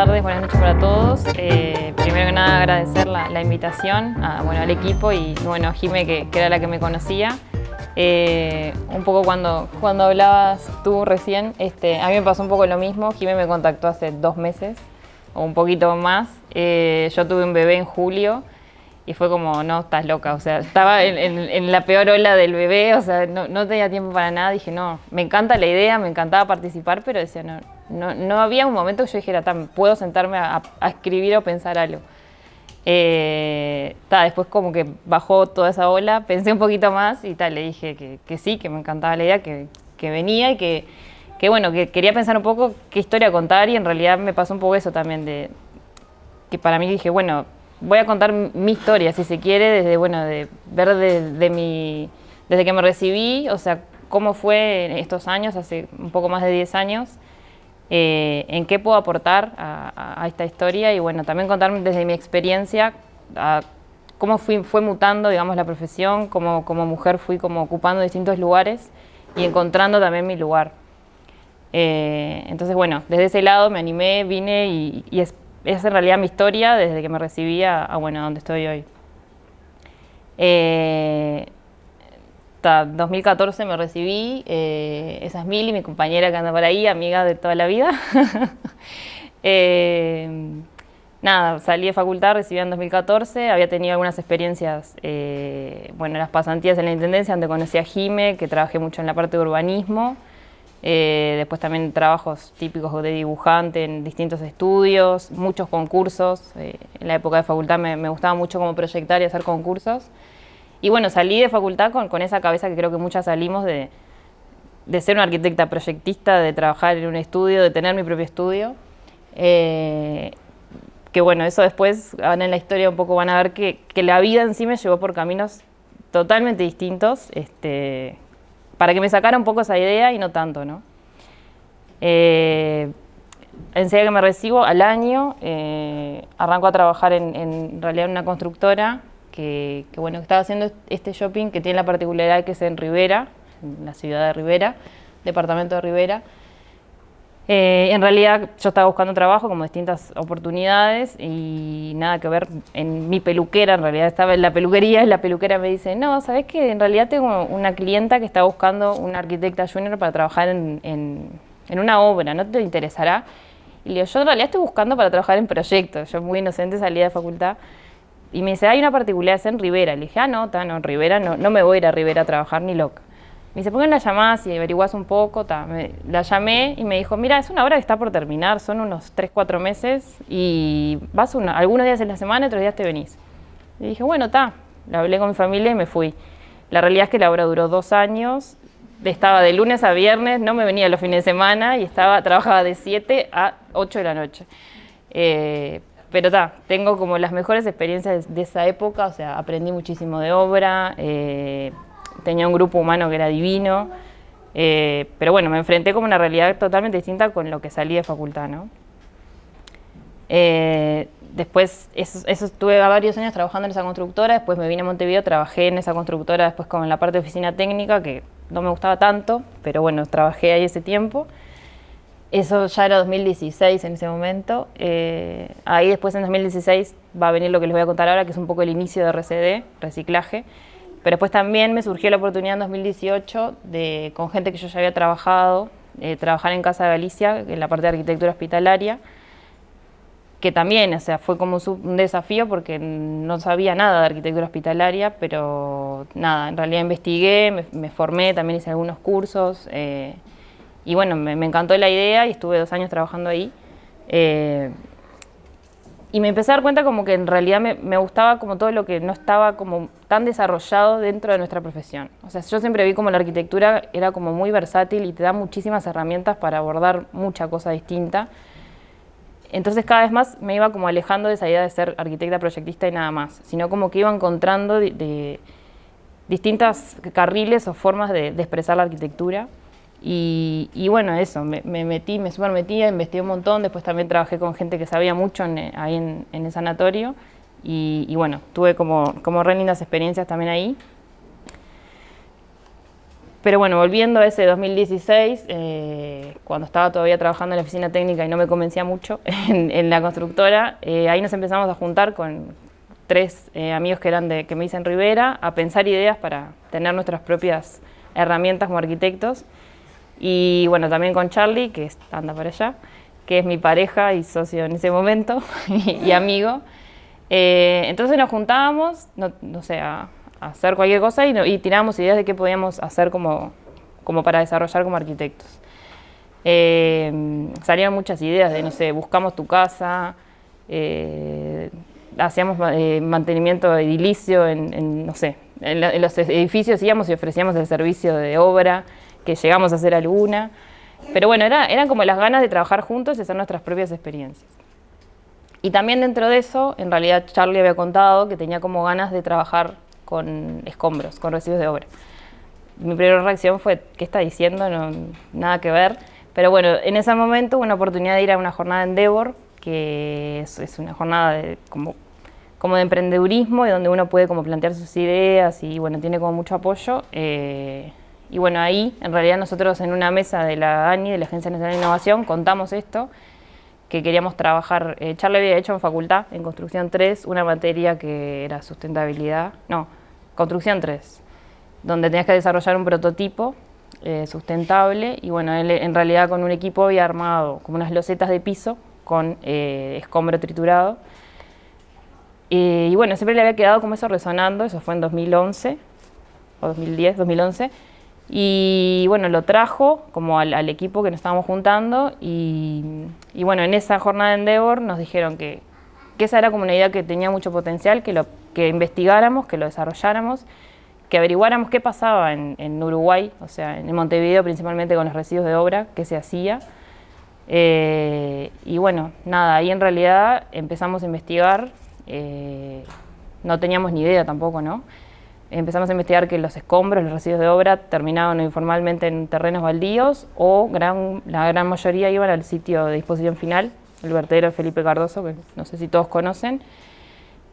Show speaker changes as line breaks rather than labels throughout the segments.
tardes, buenas noches para todos. Primero que nada agradecer la invitación al equipo y a Jime que era la que me conocía. Un poco cuando hablabas tú recién, a mí me pasó un poco lo mismo. Jime me contactó hace 2 meses o un poquito más. Yo tuve un bebé en julio y fue como, no, estás loca, o sea, estaba en la peor ola del bebé, o sea, no tenía tiempo para nada. Dije, no, me encanta la idea, me encantaba participar, pero decía, no había un momento que yo dijera, puedo sentarme a escribir o pensar algo. Después como que bajó toda esa ola, pensé un poquito más y le dije que sí, que me encantaba la idea, que venía y que quería pensar un poco qué historia contar, y en realidad me pasó un poco eso también, que para mí dije, bueno, voy a contar mi historia, si se quiere, desde de ver desde que me recibí, o sea, cómo fue en estos años, hace un poco más de 10 años, en qué puedo aportar a esta historia, y también contar desde mi experiencia cómo fue mutando, digamos, la profesión, como mujer fui como ocupando distintos lugares y encontrando también mi lugar. Entonces, desde ese lado me animé, vine y es en realidad mi historia desde que me recibí a donde estoy hoy. 2014 me recibí, esa es Mili, mi compañera que anda por ahí, amiga de toda la vida. Salí de facultad, recibí en 2014, había tenido algunas experiencias, las pasantías en la Intendencia, donde conocí a Jime, que trabajé mucho en la parte de urbanismo. Después también trabajos típicos de dibujante en distintos estudios, muchos concursos. En la época de facultad me gustaba mucho como proyectar y hacer concursos. Y salí de facultad con esa cabeza que creo que muchas salimos de ser una arquitecta proyectista, de trabajar en un estudio, de tener mi propio estudio. Eso después, ahora en la historia un poco van a ver que la vida en sí me llevó por caminos totalmente distintos, para que me sacara un poco esa idea y no tanto, ¿no? Enseguida que me recibo, al año, arranco a trabajar en realidad en una constructora que estaba haciendo este shopping que tiene la particularidad que es en Rivera, en la ciudad de Rivera, departamento de Rivera. En realidad yo estaba buscando trabajo, como distintas oportunidades, y nada que ver en mi peluquera. En realidad estaba en la peluquería y la peluquera me dice, no, ¿sabés qué? En realidad tengo una clienta que está buscando una arquitecta junior para trabajar en una obra, ¿no te interesará? Y le digo, yo en realidad estoy buscando para trabajar en proyectos. Yo muy inocente salía de facultad. Y me dice, hay una particularidad en Rivera. Le dije, no, en Rivera no me voy a ir a Rivera a trabajar ni loca. Me dice, ¿por qué no la llamás y averiguás un poco? La llamé y me dijo, mira, es una obra que está por terminar, son unos 3-4 meses y vas algunos días en la semana y otros días te venís. Y dije, la hablé con mi familia y me fui. La realidad es que la obra duró 2 años, estaba de lunes a viernes, no me venía los fines de semana y trabajaba de 7 a 8 de la noche. Pero tengo como las mejores experiencias de esa época, o sea, aprendí muchísimo de obra, tenía un grupo humano que era divino, pero me enfrenté como una realidad totalmente distinta con lo que salí de facultad, ¿no? Después, estuve varios años trabajando en esa constructora, después me vine a Montevideo, trabajé en esa constructora después como en la parte de oficina técnica, que no me gustaba tanto, pero trabajé ahí ese tiempo. Eso ya era 2016 en ese momento. Ahí después en 2016 va a venir lo que les voy a contar ahora, que es un poco el inicio de RCD, reciclaje. Pero después también me surgió la oportunidad en 2018 con gente que yo ya había trabajado, trabajar en Casa de Galicia, en la parte de arquitectura hospitalaria, que también, o sea, fue como un desafío porque no sabía nada de arquitectura hospitalaria, pero nada, en realidad investigué, me formé, también hice algunos cursos, y me encantó la idea y estuve 2 años trabajando ahí. Y me empecé a dar cuenta como que en realidad me gustaba como todo lo que no estaba como tan desarrollado dentro de nuestra profesión. O sea, yo siempre vi como la arquitectura era como muy versátil y te da muchísimas herramientas para abordar mucha cosa distinta. Entonces cada vez más me iba como alejando de esa idea de ser arquitecta proyectista y nada más, sino como que iba encontrando de distintas carriles o formas de expresar la arquitectura. Y eso, me súper metí, investigué un montón, después también trabajé con gente que sabía mucho ahí en el sanatorio y tuve como re lindas experiencias también ahí. Pero bueno, volviendo a ese 2016, cuando estaba todavía trabajando en la oficina técnica y no me convencía mucho en la constructora, ahí nos empezamos a juntar con tres amigos que me dicen Rivera, a pensar ideas para tener nuestras propias herramientas como arquitectos. Y bueno, también con Charlie, que anda para allá, que es mi pareja y socio en ese momento, y amigo. Entonces nos juntábamos, no sé, a hacer cualquier cosa y tirábamos ideas de qué podíamos hacer como para desarrollar como arquitectos. Salieron muchas ideas de, no sé, buscamos tu casa, hacíamos mantenimiento edilicio no sé, en los edificios íbamos y ofrecíamos el servicio de obra, que llegamos a hacer alguna. Pero bueno, eran como las ganas de trabajar juntos y hacer nuestras propias experiencias. Y también dentro de eso, en realidad Charlie había contado que tenía como ganas de trabajar con escombros, con residuos de obra. Mi primera reacción fue, ¿qué está diciendo? No, nada que ver. Pero bueno, en ese momento hubo una oportunidad de ir a una jornada en Endeavor, que es una jornada como de emprendedurismo, y donde uno puede como plantear sus ideas y bueno, tiene como mucho apoyo. Y bueno, ahí en realidad nosotros en una mesa de la ANI, de la Agencia Nacional de Innovación, contamos esto, que queríamos trabajar. Charlie había hecho en facultad, en Construcción 3, una materia que era Construcción 3, donde tenías que desarrollar un prototipo sustentable, y bueno, él en realidad con un equipo había armado como unas losetas de piso con escombro triturado. Y bueno, siempre le había quedado como eso resonando, eso fue en 2011, o 2010, 2011, y bueno, lo trajo como al equipo que nos estábamos juntando, y bueno, en esa jornada de Endeavor nos dijeron que esa era como una idea que tenía mucho potencial, que investigáramos, que lo desarrolláramos, que averiguáramos qué pasaba en Uruguay, o sea, en Montevideo principalmente con los residuos de obra, qué se hacía. Y bueno, nada, ahí en realidad empezamos a investigar, no teníamos ni idea tampoco, ¿no? Empezamos a investigar que los escombros, los residuos de obra terminaban informalmente en terrenos baldíos o la gran mayoría iban al sitio de disposición final, el vertedero de Felipe Cardoso, que no sé si todos conocen,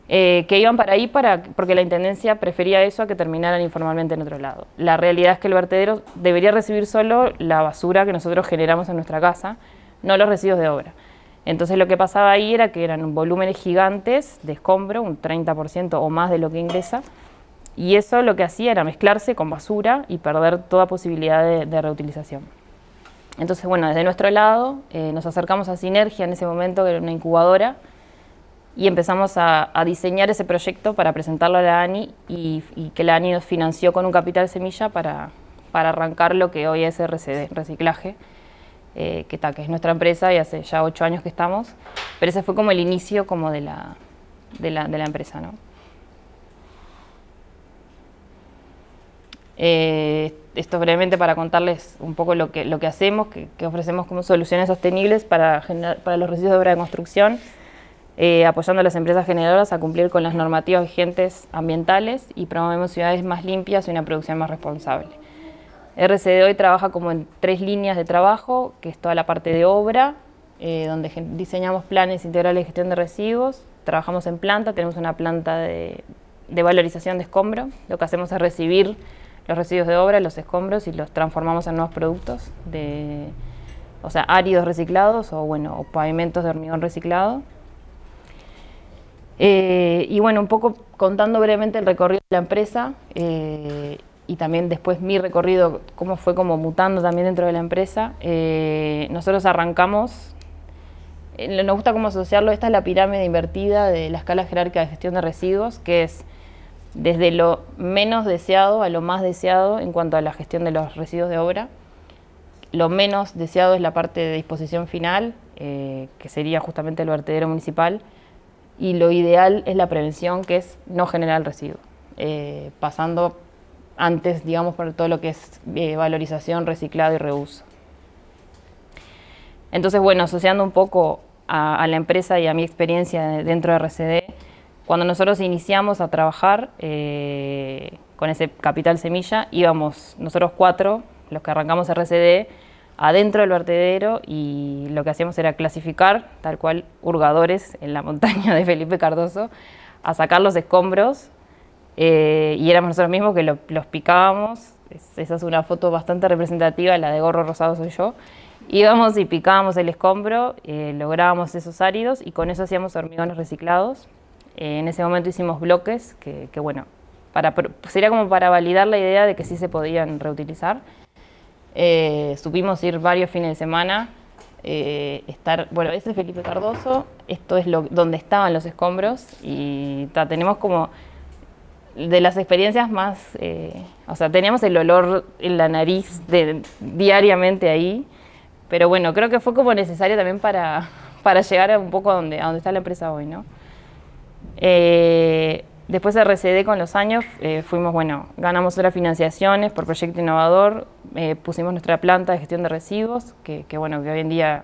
que iban para ahí porque la Intendencia prefería eso a que terminaran informalmente en otro lado. La realidad es que el vertedero debería recibir solo la basura que nosotros generamos en nuestra casa, no los residuos de obra. Entonces lo que pasaba ahí era que eran volúmenes gigantes de escombro, un 30% o más de lo que ingresa, y eso lo que hacía era mezclarse con basura y perder toda posibilidad de reutilización. Entonces, bueno, desde nuestro lado nos acercamos a Sinergia en ese momento, que era una incubadora, y empezamos a diseñar ese proyecto para presentarlo a la ANI, y que la ANI nos financió con un capital semilla para arrancar lo que hoy es RCD, Reciclaje, que es nuestra empresa y hace ya 8 años que estamos, pero ese fue como el inicio como de la empresa, ¿no? Esto brevemente para contarles un poco lo que hacemos, que ofrecemos como soluciones sostenibles para los residuos de obra de construcción, apoyando a las empresas generadoras a cumplir con las normativas vigentes ambientales, y promovemos ciudades más limpias y una producción más responsable. RCD hoy trabaja como en 3 líneas de trabajo, que es toda la parte de obra, donde diseñamos planes integrales de gestión de residuos, trabajamos en planta, tenemos una planta de valorización de escombro. Lo que hacemos es recibir los residuos de obra, los escombros, y los transformamos en nuevos productos, o sea, áridos reciclados o pavimentos de hormigón reciclado. Y bueno, un poco contando brevemente el recorrido de la empresa, y también después mi recorrido, cómo fue como mutando también dentro de la empresa. Nosotros arrancamos, nos gusta cómo asociarlo, esta es la pirámide invertida de la escala jerárquica de gestión de residuos, que es desde lo menos deseado a lo más deseado en cuanto a la gestión de los residuos de obra. Lo menos deseado es la parte de disposición final, que sería justamente el vertedero municipal, y lo ideal es la prevención, que es no generar el residuo, pasando antes, digamos, por todo lo que es valorización, reciclado y reuso. Entonces, bueno, asociando un poco a la empresa y a mi experiencia dentro de RCD, cuando nosotros iniciamos a trabajar con ese capital semilla, íbamos nosotros 4, los que arrancamos RCD, adentro del vertedero, y lo que hacíamos era clasificar, tal cual hurgadores en la montaña de Felipe Cardoso, a sacar los escombros, y éramos nosotros mismos que los picábamos, esa es una foto bastante representativa, la de gorro rosado soy yo. Íbamos y picábamos el escombro, lográbamos esos áridos y con eso hacíamos hormigones reciclados. En ese momento hicimos bloques que bueno, sería como para validar la idea de que sí se podían reutilizar. Supimos ir varios fines de semana, bueno, ese es Felipe Cardoso, esto es donde estaban los escombros y tenemos como de las experiencias más, o sea, teníamos el olor en la nariz diariamente ahí, pero bueno, creo que fue como necesario también para llegar un poco a donde está la empresa hoy, ¿no? Después de RCD con los años fuimos, bueno, ganamos otras financiaciones por proyecto innovador, pusimos nuestra planta de gestión de residuos, que bueno, que hoy en día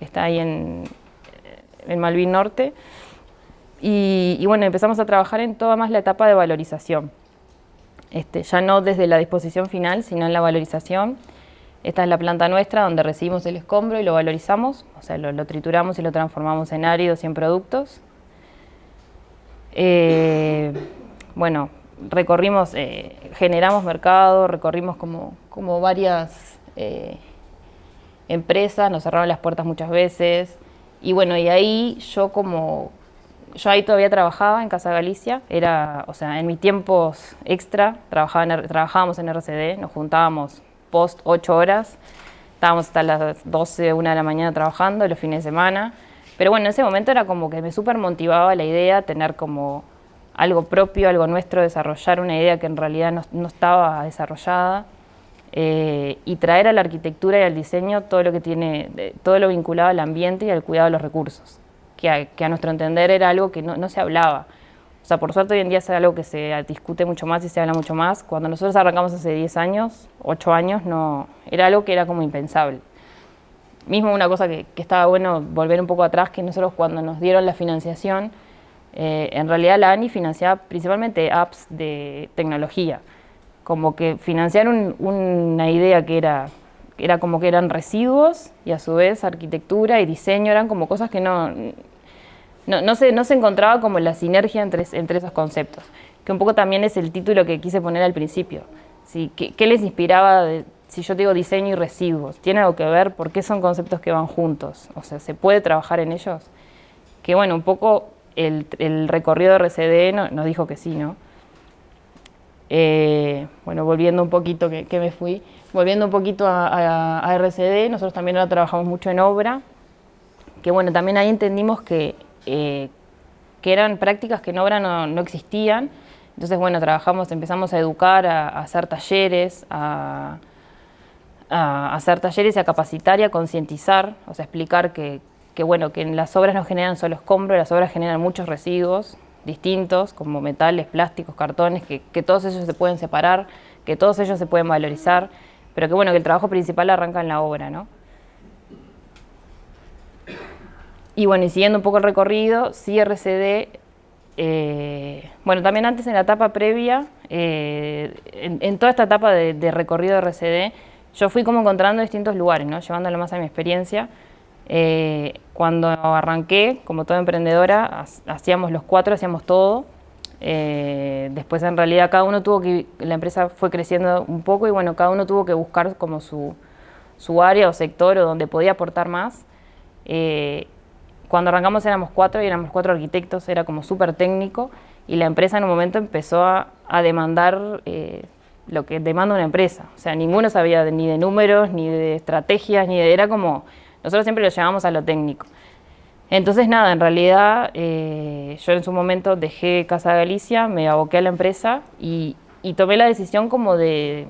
está ahí en Malvin Norte, y bueno, empezamos a trabajar en toda más la etapa de valorización, ya no desde la disposición final, sino en la valorización. Esta es la planta nuestra donde recibimos el escombro y lo valorizamos, o sea, lo trituramos y lo transformamos en áridos y en productos. Bueno, recorrimos, generamos mercado, recorrimos como varias empresas, nos cerraron las puertas muchas veces y bueno, y ahí yo ahí todavía trabajaba en Casa Galicia, o sea, en mis tiempos extra trabajábamos en RCD, nos juntábamos post 8 horas, estábamos hasta las 12, 1 de la mañana trabajando los fines de semana. Pero bueno, en ese momento era como que me súper motivaba la idea, tener como algo propio, algo nuestro, desarrollar una idea que en realidad no estaba desarrollada y traer a la arquitectura y al diseño todo lo vinculado al ambiente y al cuidado de los recursos, que a nuestro entender era algo que no se hablaba. O sea, por suerte hoy en día es algo que se discute mucho más y se habla mucho más. Cuando nosotros arrancamos hace 10 años, 8 años, era algo que era como impensable. Mismo una cosa que estaba bueno volver un poco atrás, que nosotros cuando nos dieron la financiación, en realidad la ANI financiaba principalmente apps de tecnología, como que financiar una idea que era como que eran residuos y a su vez arquitectura y diseño, eran como cosas que no se encontraba como la sinergia entre esos conceptos, que un poco también es el título que quise poner al principio. ¿Sí? ¿Qué les inspiraba si yo digo diseño y residuos? ¿Tiene algo que ver? ¿Por qué son conceptos que van juntos? O sea, ¿se puede trabajar en ellos? Que bueno, un poco el recorrido de RCD nos dijo que sí, ¿no? Bueno, volviendo un poquito, que me fui, volviendo un poquito a RCD, nosotros también ahora trabajamos mucho en obra, que bueno, también ahí entendimos que eran prácticas que en obra no existían. Entonces, bueno, empezamos a educar, a hacer talleres, a hacer talleres y a capacitar y a concientizar, o sea, explicar que bueno, que en las obras no generan solo escombro, las obras generan muchos residuos distintos, como metales, plásticos, cartones, que todos ellos se pueden separar, que todos ellos se pueden valorizar, pero que bueno, que el trabajo principal arranca en la obra, ¿no? Y bueno, y siguiendo un poco el recorrido, sí RCD, bueno, también antes en la etapa previa, en toda esta etapa de recorrido de RCD, yo fui como encontrando distintos lugares, ¿no? Llevándolo más a mi experiencia. Cuando arranqué, como toda emprendedora, hacíamos los 4, hacíamos todo. Después en realidad la empresa fue creciendo un poco y bueno, cada uno tuvo que buscar como su área o sector o donde podía aportar más. Cuando arrancamos éramos 4 y éramos 4 arquitectos, era como súper técnico y la empresa en un momento empezó a demandar lo que demanda una empresa. O sea, ninguno sabía ni de números, ni de estrategias, era como, nosotros siempre lo llevamos a lo técnico. Entonces nada, en realidad yo en su momento dejé Casa Galicia, me aboqué a la empresa y tomé la decisión como de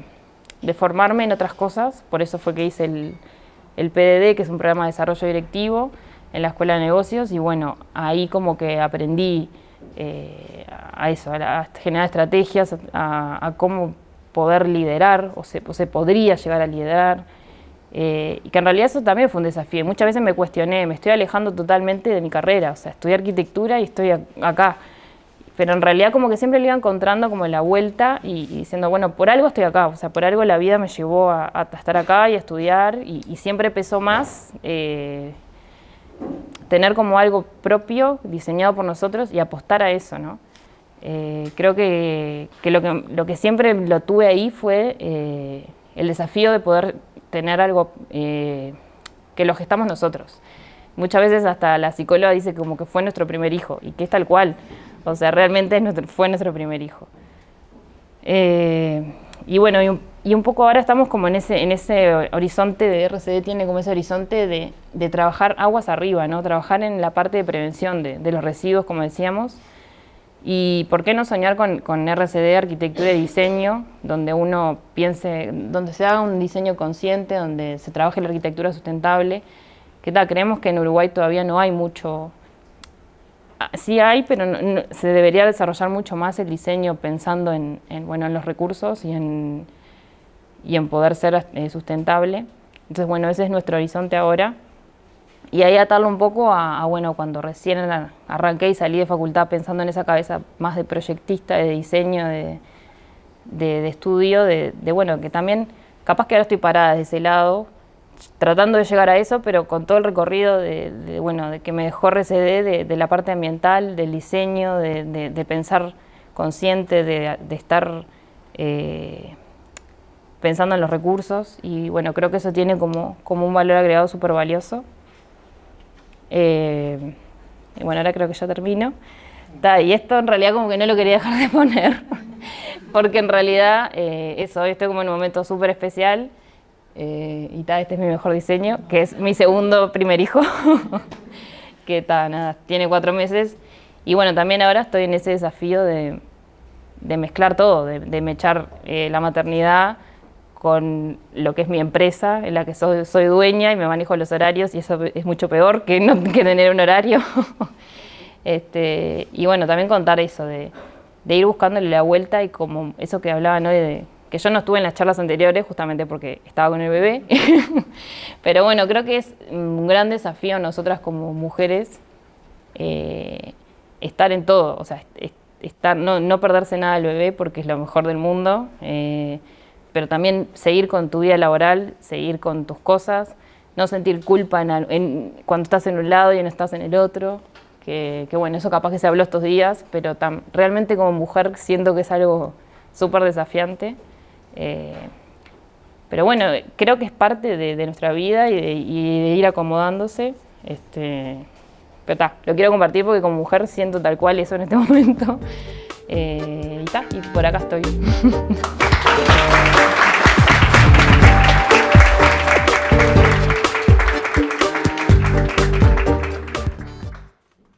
formarme en otras cosas, por eso fue que hice el PDD, que es un programa de desarrollo directivo, en la Escuela de Negocios y bueno, ahí como que aprendí a eso, a generar estrategias, a cómo poder liderar o se podría llegar a liderar y que en realidad eso también fue un desafío. Muchas veces me cuestioné, me estoy alejando totalmente de mi carrera, o sea, estudié arquitectura y estoy acá, pero en realidad como que siempre le iba encontrando como la vuelta y diciendo, bueno, por algo estoy acá, o sea, por algo la vida me llevó a estar acá y a estudiar y siempre pesó más tener como algo propio, diseñado por nosotros y apostar a eso, ¿no? Creo que lo que siempre lo tuve ahí fue el desafío de poder tener algo que lo gestamos nosotros. Muchas veces hasta la psicóloga dice como que fue nuestro primer hijo, y que es tal cual. O sea, realmente fue nuestro primer hijo. Y bueno, y un poco ahora estamos como en ese horizonte de RCD, tiene como ese horizonte de trabajar aguas arriba, ¿no? Trabajar en la parte de prevención de los residuos, como decíamos. Y por qué no soñar con RCD, arquitectura y diseño, donde uno piense, donde se haga un diseño consciente, donde se trabaje la arquitectura sustentable. ¿Qué tal? Creemos que en Uruguay todavía no hay mucho. Sí hay, pero se debería desarrollar mucho más el diseño pensando en los recursos y en poder ser sustentable. Entonces, bueno, ese es nuestro horizonte ahora. Y ahí atarlo un poco bueno, cuando recién arranqué y salí de facultad pensando en esa cabeza más de proyectista, de diseño, de estudio, bueno, que también, capaz que ahora estoy parada desde ese lado, tratando de llegar a eso, pero con todo el recorrido de que me dejó RCD, de la parte ambiental, del diseño, de pensar consciente, de estar pensando en los recursos, y bueno, creo que eso tiene como un valor agregado súper valioso. Y bueno, ahora creo que ya termino. Y esto en realidad como que no lo quería dejar de poner, porque en realidad hoy estoy como en un momento súper especial. Y este es mi mejor diseño, que es mi segundo primer hijo, que nada, tiene 4 meses. Y bueno, también ahora estoy en ese desafío de mezclar todo, de mechar la maternidad con lo que es mi empresa, en la que soy dueña y me manejo los horarios, y eso es mucho peor que tener un horario. Y bueno, también contar eso, de ir buscándole la vuelta, y como eso que hablaban hoy que yo no estuve en las charlas anteriores justamente porque estaba con el bebé, pero bueno, creo que es un gran desafío nosotras como mujeres estar en todo, o sea, no perderse nada del bebé porque es lo mejor del mundo, pero también seguir con tu vida laboral, seguir con tus cosas, no sentir culpa cuando estás en un lado y no estás en el otro, que bueno, eso capaz que se habló estos días, pero realmente como mujer siento que es algo súper desafiante. Pero bueno, creo que es parte de nuestra vida y de ir acomodándose. Pero lo quiero compartir porque como mujer siento tal cual eso en este momento. Y por acá estoy.